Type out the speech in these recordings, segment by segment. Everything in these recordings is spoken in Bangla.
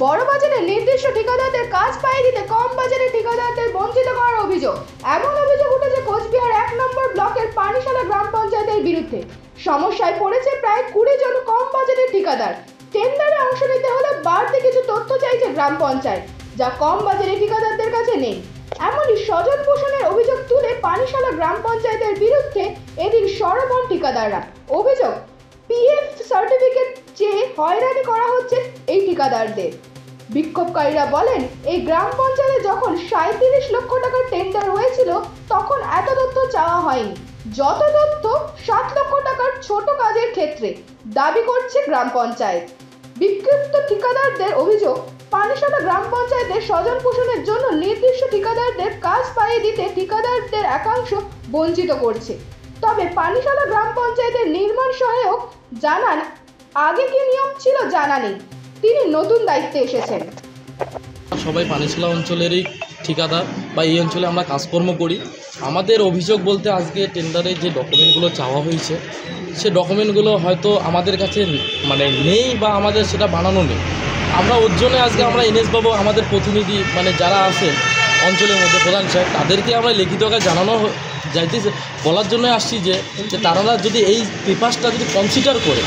বড় বাজারে নির্দিষ্ট ঠিকাদারদের কাজ পাইয়ে দিতে কম বাজারে ঠিকাদারদের বঞ্চিত করার অভিযোগ। এমন অভিযোগ উঠেছে কোচবিহার ১ নম্বর ব্লকের পানিশালা গ্রাম পঞ্চায়েতের বিরুদ্ধে। সমস্যায় পড়েছে প্রায় ২০ জন কম বাজারের ঠিকাদার। টেন্ডারে অংশ নিতে হলে বাড়তি কিছু তথ্য চাইছে গ্রাম পঞ্চায়েত, যা কম বাজারে ঠিকাদারদের কাছে নেই। এমনই স্বজন পোষণের অভিযোগ তুলে পানিশালা গ্রাম পঞ্চায়েতের বিরুদ্ধে এদিন সরব হন ঠিকাদাররা। অভিযোগ, পিএফ সার্টিফিকেট চেয়ে হয়রানি করা হচ্ছে এই ঠিকাদারদের। বিক্ষোভকারীরা বলেন, এই গ্রাম পঞ্চায়েতে যখন ৩৭ লক্ষ টাকার টেন্ডার হয়েছিল তখন এত তথ্য চাওয়া হয়নি। যত তথ্য ৭ লক্ষ টাকার ছোট কাজের ক্ষেত্রে দাবি করছে গ্রাম পঞ্চায়েত। বিক্ষুব্ধ ঠিকাদারদের অভিযোগ, পানিশালা গ্রাম পঞ্চায়েতের স্বজন পোষণের জন্য নির্দিষ্ট ঠিকাদারদের কাজ পাইয়ে দিতে ঠিকাদারদের একাংশ বঞ্চিত করছে। তবে পানিশালা গ্রাম পঞ্চায়েতের নির্মাণ সহায়ক জানান, আগে কি নিয়ম ছিল জানা নেই, তিনি নতুন দায়িত্বে এসেছেন। সবাই পানিশালা অঞ্চলেরই ঠিকাদার বা এই অঞ্চলে আমরা কাজকর্ম করি। আমাদের অভিযোগ বলতে আজকে টেন্ডারে যে ডকুমেন্টগুলো চাওয়া হয়েছে সে ডকুমেন্টগুলো হয়তো আমাদের কাছে নেই বা আমাদের সেটা বানানো নেই। আমরা ওর জন্য আজকে আমরা এনএস বাবু আমাদের প্রতিনিধি যারা আছেন অঞ্চলের মধ্যে প্রধান সাহেব, তাদেরকে আমরা লিখিত আকারে জানানো যাইতেছে, বলার জন্য আসছি যে তারা যদি এই পেপারসটা যদি কনসিডার করে,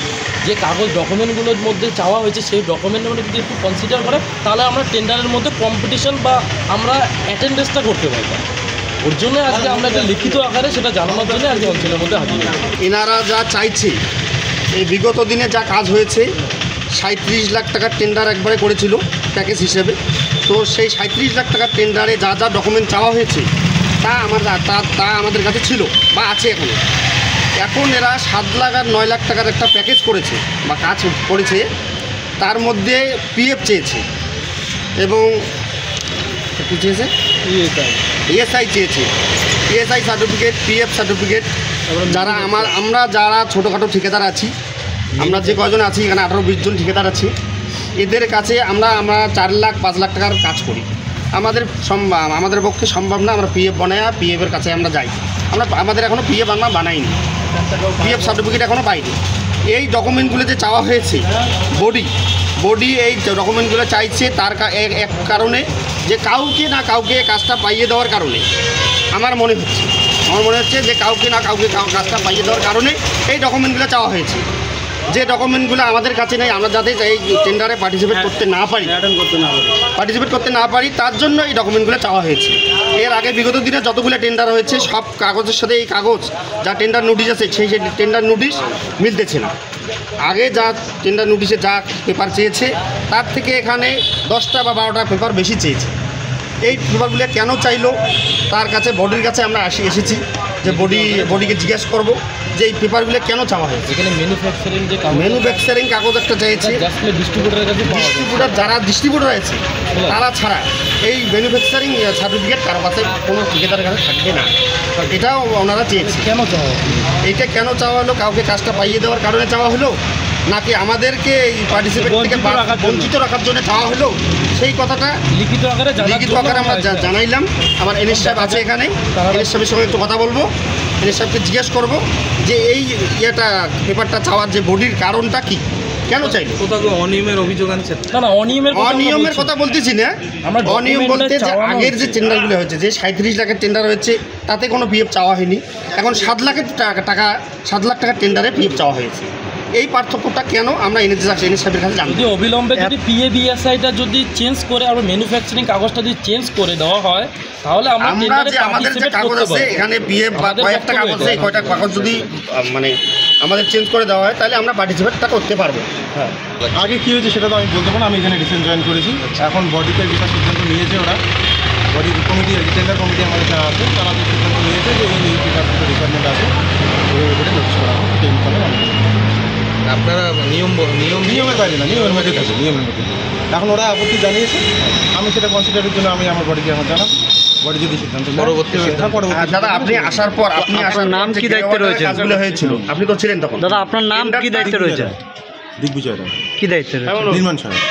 যে কাগজ ডকুমেন্টগুলোর মধ্যে চাওয়া হয়েছে সেই ডকুমেন্টের মধ্যে যদি একটু কনসিডার করে, তাহলে আমরা টেন্ডারের মধ্যে কম্পিটিশন বা আমরা অ্যাটেন্ডেন্সটা করতে পারবো। ওর জন্য আজকে আমরা একটা লিখিত আকারে সেটা জানানোর জন্য আজকে অঞ্চলের মধ্যে হাজির। এনারা যা চাইছে, এই বিগত দিনে যা কাজ হয়েছে, ৩৭ লাখ টাকার টেন্ডার একবারে করেছিল প্যাকেজ হিসেবে। তো সেই ৩৭ লাখ টাকার টেন্ডারে যা যা ডকুমেন্ট চাওয়া হয়েছে তা আমাদের কাছে ছিল বা আছে এখনও। এখন এরা ৭ লাখ আর ৯ লাখ টাকার একটা প্যাকেজ করেছে বা কাজ করেছে, তার মধ্যে পিএফ চেয়েছে এবং কী চেয়েছে, ইএসআই চেয়েছে। ESI certificate, PF certificate. আমরা যারা ছোটোখাটো ঠিকাদার আছি, আমরা যে কজন আছি এখানে ১৮-২০ জন ঠিকাদার আছি, এদের কাছে আমরা ৪ লাখ ৫ লাখ টাকার কাজ করি। আমাদের পক্ষে সম্ভব না আমরা পিএফ বানাই, পিএফের কাছে আমরা যাই। আমাদের এখনও পিএফ আমরা বানাইনি, পিএফ সার্টিফিকেট এখনও পাইনি। এই ডকুমেন্টগুলো যে চাওয়া হয়েছে, বডি এই ডকুমেন্টগুলো চাইছে তার এক কারণে, যে কাউকে না কাউকে কাজটা পাইয়ে দেওয়ার কারণে। আমার মনে হচ্ছে যে কাউকে না কাউকে কাজটা পাইয়ে দেওয়ার কারণে এই ডকুমেন্টগুলো চাওয়া হয়েছে। যে ডকুমেন্টগুলো আমাদের কাছে নেই, আমরা যাতে এই টেন্ডারে পার্টিসিপেট করতে না পারি তার জন্য এই ডকুমেন্টগুলো চাওয়া হয়েছে। এর আগে বিগত দিনে যতগুলো টেন্ডার হয়েছে সব কাগজের সাথে এই কাগজ যা টেন্ডার নোটিশ আছে সেই টেন্ডার নোটিশ মিলতেছে না। আগে যা টেন্ডার নোটিশে যা পেপার চেয়েছে তার থেকে এখানে 10টা বা 12টা পেপার বেশি চেয়েছে। এই পেপারগুলো কেন চাইলো, তার কাছে বডির কাছে আমরা এসেছি যে বডিকে জিজ্ঞেস করবো যে এই পেপারগুলো কেন চাওয়া হয়েছে। এখানে ম্যানুফ্যাকচারিং কাগজ একটা চাইছে, ডিস্ট্রিবিউটার যারা ডিস্ট্রিবিউটার আছে তারা ছাড়া এই ম্যানুফ্যাকচারিং সার্টিফিকেট কারো কাছে কোনো ঠিকাদারের কাছে থাকবে না। এটাও ওনারা চেয়েছে। এইটা কেন চাওয়া হলো, কাউকে কাজটা পাইয়ে দেওয়ার কারণে চাওয়া হলো, নাকি আমাদেরকে এই পার্টিসিপেট থেকে বঞ্চিত রাখার জন্য চাওয়া হলো, সেই কথাটা লিখিত আকারে আমরা জানাইলাম। আমার এনএস সাহেব আছে এখানে, এনএস সাহেবের সঙ্গে একটু কথা বলবো, এনএস সাহেবকে জিজ্ঞেস করবো যে এই পেপারটা চাওয়ার যে বডির কারণটা কি, কেন চাইলো। কোথাও অনিয়মের অভিযোগ আনছে? না, অনিয়মের কথা বলতেছি না। অনিয়ম বলতে যে আগের যে টেন্ডারগুলো হয়েছে, যে ৩৭ লাখের টেন্ডার হয়েছে তাতে কোনো পিএফ চাওয়া হয়নি। এখন ৭ লাখ টাকার টেন্ডারে পিএফ চাওয়া হয়েছে। এই পার্থক্যটা কেন আমরা এনএস সাহেবের কাছে জানি। যদি অবিলম্বে যদি পিএবিএসআইটা যদি চেঞ্জ করে আর ম্যানুফ্যাকচারিং কাগজটা যদি চেঞ্জ করে দেওয়া হয়, তাহলে আমাদের যে কাগজ আছে এখানে পিএফ বা কয়েকটা কাগজ আছে, কয়টা কাগজ যদি আমাদের চেঞ্জ করে দেওয়া হয় তাহলে আমরা পার্টিসিপেটটা করতে পারবো। হ্যাঁ, আগে কী হয়েছে সেটা তো আমি বলতে পারবো না, আমি এখানে রিসেন্ট জয়েন করেছি। এখন বডিতে যেটা সিদ্ধান্ত নিয়েছে ওরা, বডি কমিটি টেন্ডার কমিটি আমাদের যারা আছে তারা যে সিদ্ধান্ত নিয়েছে যে এই ডিপার্টমেন্টের রিকোয়ারমেন্ট আছে ওইভাবে নোটিশ করা হবে। আপনারা নিয়মের বাইরে না, নিয়মের মধ্যে থাকে, নিয়মের মধ্যে। এখন ওরা আপত্তি জানিয়েছে, আমি সেটা কনসিডারের জন্য আমি আমার বডিকে এখন জানাবো। বডি যদি সিদ্ধান্ত পরবর্তী দাদা, আপনি আসার পর আপনার নাম কি দায়িত্বে রয়েছে? কাজগুলো হয়েছিল, আপনি তো ছিলেন তখন। দাদা, আপনার নাম কি দায়িত্বে রয়েছে? দিগ্বিজয় রায়। কি দায়িত্বে রয়েছে? নির্মাণ সহায়ক।